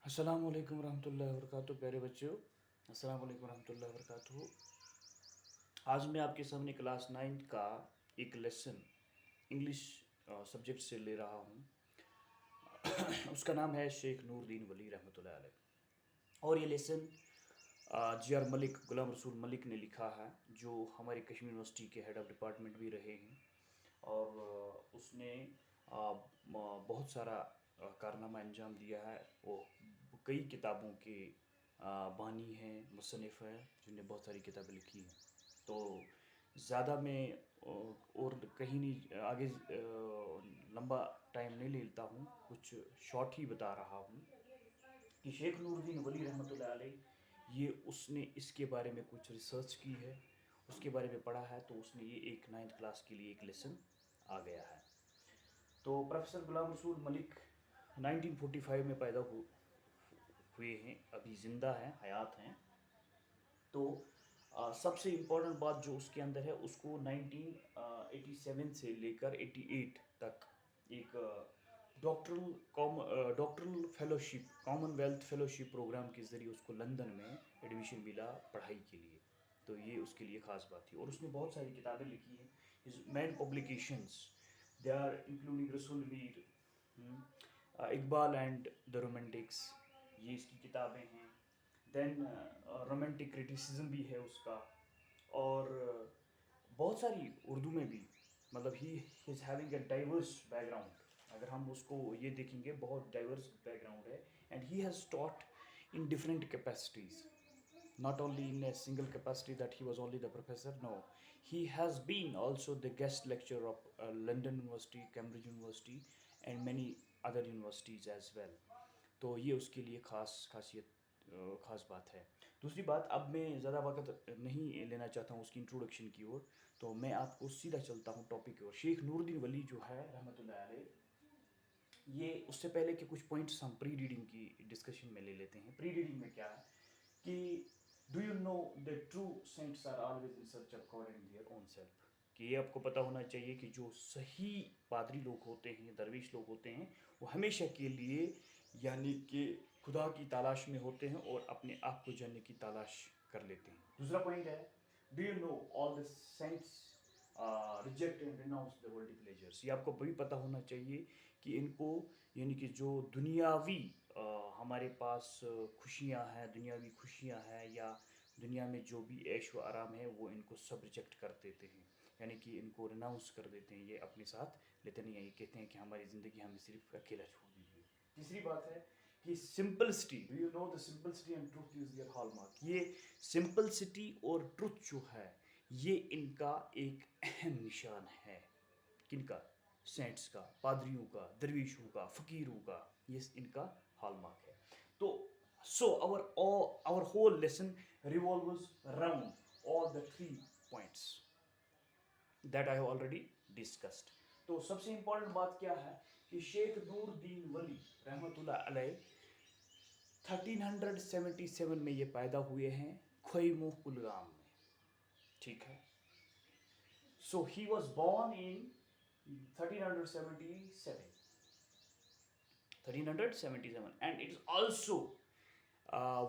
अस्सलाम वालेकुम रहमतुल्लाहि व बरकातुहू। प्यारे बच्चों, अस्सलाम वालेकुम रहमतुल्लाहि व बरकातुहू। आज मैं आपके सामने क्लास 9 का एक लेसन इंग्लिश सब्जेक्ट से ले रहा हूँ। उसका नाम है शेख नूरुद्दीन वली रहमतुल्लाहि अलैह। और ये lesson ji are Malik, Ghulam Rasool Malik ने लिखा है, जो हमारी कश्मीर यूनिवर्सिटी के हेड ऑफ डिपार्टमेंट भी रहे हैं। और उसने बहुत सारा कारनामा अंजाम दिया है। वो कई किताबों के बानी हैं, मुसन्निफ़ हैं, जिन्होंने बहुत सारी किताबें लिखी हैं। तो ज़्यादा मैं और कहीं नहीं आगे लंबा टाइम नहीं लेता हूँ, कुछ शॉर्ट ही बता रहा हूँ कि शेख नूरुद्दीन वली रहमतुल्लाह अलैह, ये उसने इसके बारे में कुछ रिसर्च की है, उसके बारे में पढ़ा है, तो उसने ये एक 9th क्लास के लिए एक लेसन आ गया है। तो प्रोफेसर गुलाम रसूल मलिक 1945 में पैदा हुए हैं, अभी ज़िंदा हैं, हयात हैं। तो सबसे इम्पोर्टेंट बात जो उसके अंदर है, उसको 1987 से लेकर 88 तक एक doctoral fellowship, Commonwealth fellowship program के ज़रिए उसको लंदन में एडमिशन मिला पढ़ाई के लिए। तो ये उसके लिए ख़ास बात थी। और उसने बहुत सारी किताबें लिखी हैं। His main publications they are including Rasul Mir, Iqbal and the romantics, ये इसकी किताबें हैं। देन रोमांटिक क्रिटिसिज्म भी है उसका। और बहुत सारी उर्दू में भी, मतलब he is having a diverse background. अगर हम उसको ये देखेंगे, बहुत डाइवर्स बैकग्राउंड है। And he has taught in different capacities, not only in a single capacity that he was only the professor. No, he has been also the guest lecturer of London University, Cambridge University, and many other universities as well. तो ये उसके लिए ख़ास बात है। दूसरी बात, अब मैं ज़्यादा वक्त नहीं लेना चाहता हूँ उसकी इंट्रोडक्शन की ओर, तो मैं आपको सीधा चलता हूँ टॉपिक की ओर। शेख नूरुद्दीन वली जो है रहमतुल्लाह अलैह, ये उससे पहले के कुछ पॉइंट्स हम प्री रीडिंग की डिस्कशन में ले लेते हैं। प्री रीडिंग में क्या है कि do you know the true saints are always in search of God and their own self, कि ये आपको पता होना चाहिए कि जो सही पादरी लोग होते हैं, दरवेश लोग होते हैं, वो हमेशा के लिए यानी कि खुदा की तलाश में होते हैं और अपने आप को जानने की तलाश कर लेते हैं। दूसरा पॉइंट है, do you know all the saints reject and renounce the worldly pleasures. ये आपको भी पता होना चाहिए कि इनको, यानी कि जो दुनियावी हमारे पास खुशियाँ हैं, दुनियावी खुशियाँ हैं, या दुनिया में जो भी ऐश व आराम है, वो इनको सब रिजेक्ट कर देते हैं, यानी कि इनको रिनाउंस कर देते हैं, ये अपने साथ लेते नहीं हैं। ये कहते हैं कि हमारी ज़िंदगी हमें सिर्फ अकेला छोड़ दीजिए। तीसरी बात है कि simplicity, do you know the simplicity and truth is their hallmark. ये सिंपलिसिटी और ट्रुथ जो है, ये इनका एक अहम निशान है। किनका? सेंट्स का, पादरियों का, दरवेशों का, फ़कीरों का, ये इनका हॉलमार्क है। तो so our whole lesson revolves around all the 3 points that I have already discussed. तो सबसे इंपॉर्टेंट बात क्या है कि शेख नूरुद्दीन वली रहमतुल्लाह अलैह 1377 में ये पैदा हुए हैं, खैमो कुलगाम में। ठीक है। So he was born in 1377, 1377, and it is also,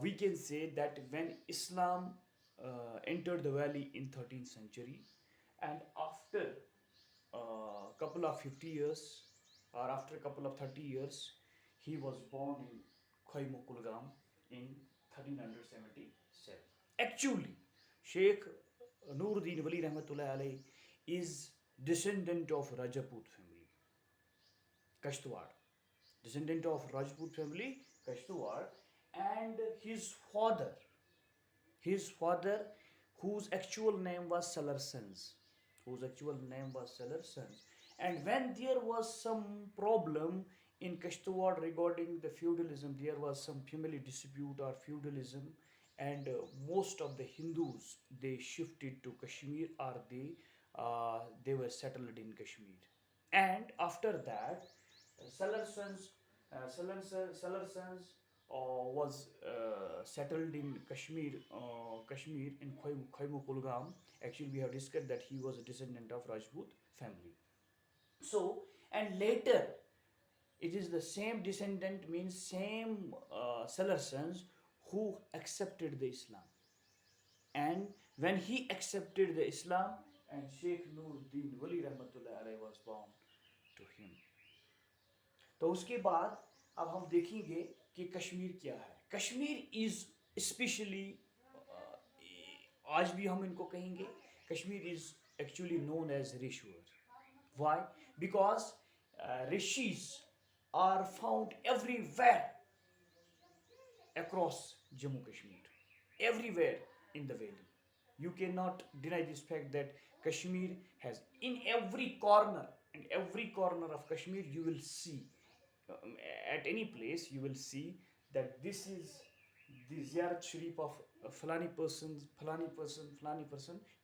we can say that when Islam entered the valley in 13th century, and after couple of 50 years, or after a couple of 30 years, he was born in Khaymo Kulgam in 1377. Actually, Sheikh Nuruddin Wali Rahmatullah Alayhi is descendant of Rajput family, Kashtwar, descendant of Rajput family, Kashtwar, and his father, whose actual name was Salarsons, and when there was some problem in Kashtwar regarding the feudalism, there was some family dispute or feudalism, and most of the Hindus, they shifted to Kashmir, or they were settled in Kashmir. And after that, Salarsons was settled in Kashmir in Khaymu Kulgam. Actually, we have discussed that he was a descendant of Rajput family. So, and later, it is the same descendant, means same Salarsons who accepted the Islam. And when he accepted the Islam, and Sheikh Nuruddin Wali Rahmatullah alayhi was bound to him. तो उसके बाद अब हम देखेंगे कि कश्मीर क्या है. Kashmir is specially, आज भी हम इनको कहेंगे, Kashmir is actually known as Reshwar. Why? Because rishis are found everywhere across Jammu Kashmir, everywhere in the valley. You cannot deny this fact that Kashmir has, in every corner, of Kashmir, you will see, at any place, you will see that this is the Ziyarat Sharif of Falani person,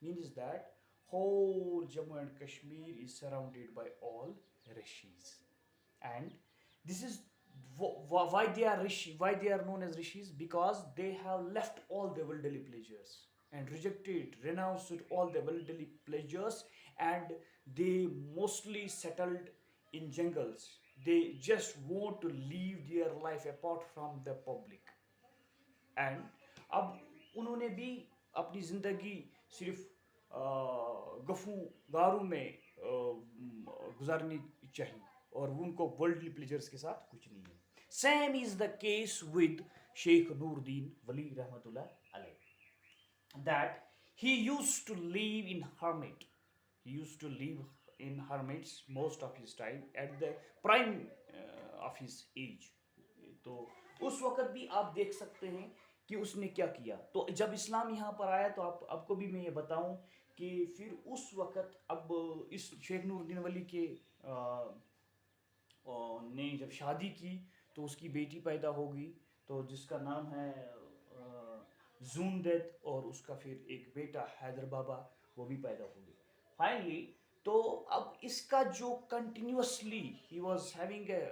means that whole Jammu and Kashmir is surrounded by all rishis. And this is why they are rishi, why they are known as rishis, because they have left all the worldly pleasures and renounced all the worldly pleasures, and they mostly settled in jungles. They just want to live their life apart from the public. And अब उन्होंने भी अपनी ज़िंदगी सिर्फ गफू गारू में गुजारनी चाहिए, और उनको वर्ल्डली प्लेजर्स के साथ कुछ नहीं है. Same is the case with Sheikh Nuruddin Wali रहमतुल्लाह अलैह, that he used to live in hermit. He used to live in hermits most of his time at the prime of his age. तो उस वक़्त भी आप देख सकते हैं कि उसने क्या किया. तो जब इस्लाम यहाँ पर आया, तो आपको भी मैं ये बताऊं कि फिर उस वक़्त अब इस शेख नूरुद्दीन वली के ने जब शादी की, तो उसकी बेटी पैदा होगी, तो जिसका नाम है जूनदेद, और उसका फिर एक बेटा हैदर बाबा, वो भी पैदा हो गई फाइनली. तो अब इसका जो continuously he was having a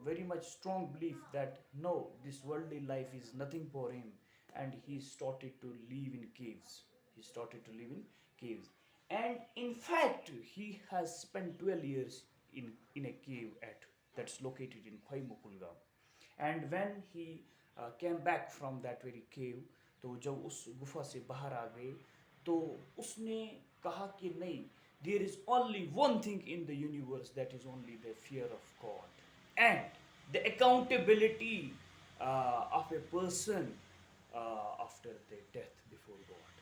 very much strong belief that no, this worldly life is nothing for him, and he started to live in caves. And in fact, he has spent 12 years in a cave that's located in Khaimukulgam. And when he came back from that very cave, तो जब उस गुफा से बाहर आ गए, तो उसने कहा कि नहीं, there is only one thing in the universe, that is only the fear of God and the accountability of a person after their death before God.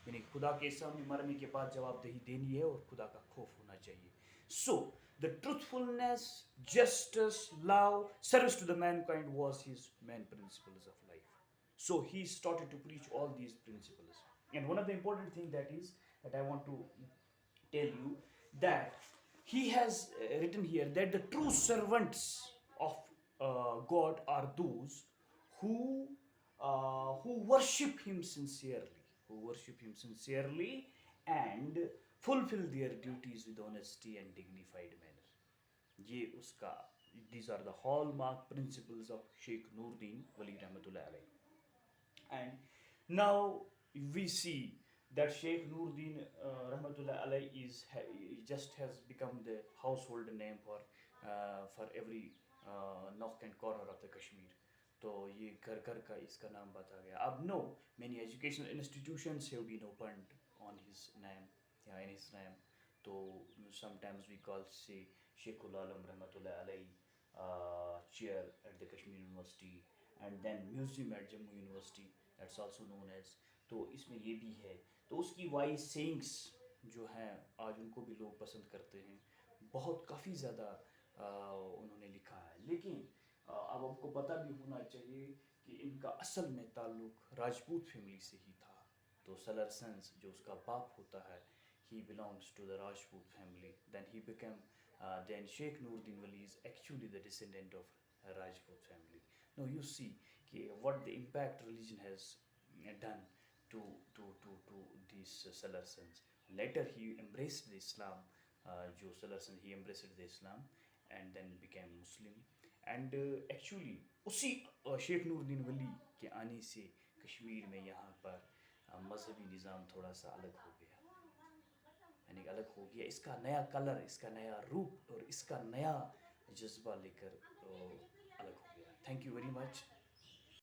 यानी खुदा के सामने मरने के बाद जवाबदेही देनी है, और खुदा का खौफ होना चाहिए. So the truthfulness, justice, love, service to the mankind was his main principles of life. So he started to preach all these principles. And one of the important thing that I want to tell you, that he has written here that the true servants of God are those who worship him sincerely, and fulfill their duties with honesty and dignified manner. ये उसका, these are the hallmark principles of Sheikh Nuruddin Wali Rahmatullah alayhi. And now we see that Sheikh Nuruddin Rahmatullah alayhi just has become the household name for every nook and corner of the Kashmir. तो ये घर घर का इसका नाम बता गया. अब no, many educational institutions have been opened on his name, in his name. तो sometimes we call say Sheikhul Alam Rahmatullah alayhi chair at the Kashmir University, and then museum at Jammu University, that's also known as. तो इसमें ये भी है. तो उसकी wise sayings जो हैं, आज उनको भी लोग पसंद करते हैं, बहुत काफ़ी ज़्यादा उन्होंने लिखा है. लेकिन अब आपको पता भी होना चाहिए कि इनका असल में ताल्लुक राजपूत फैमिली से ही था. तो सलरसंस, जो उसका बाप होता है, he belongs to the Rajput family. Then Sheikh Nuruddin Wali is actually the descendant of a Rajput family. Now you see what the impact religion has done to these Salarsons. Later he embraced the Islam. जो Salarsons, he embraced the Islam and then became Muslim. And actually उसी शेख नूरुद्दीन वली के आने से कश्मीर में यहाँ पर मजहबी निज़ाम थोड़ा सा अलग हो गया, यानी अलग हो गया. इसका नया कलर, इसका नया रूप और इसका नया जज्बा लेकर अलग हो गया. Thank you very much.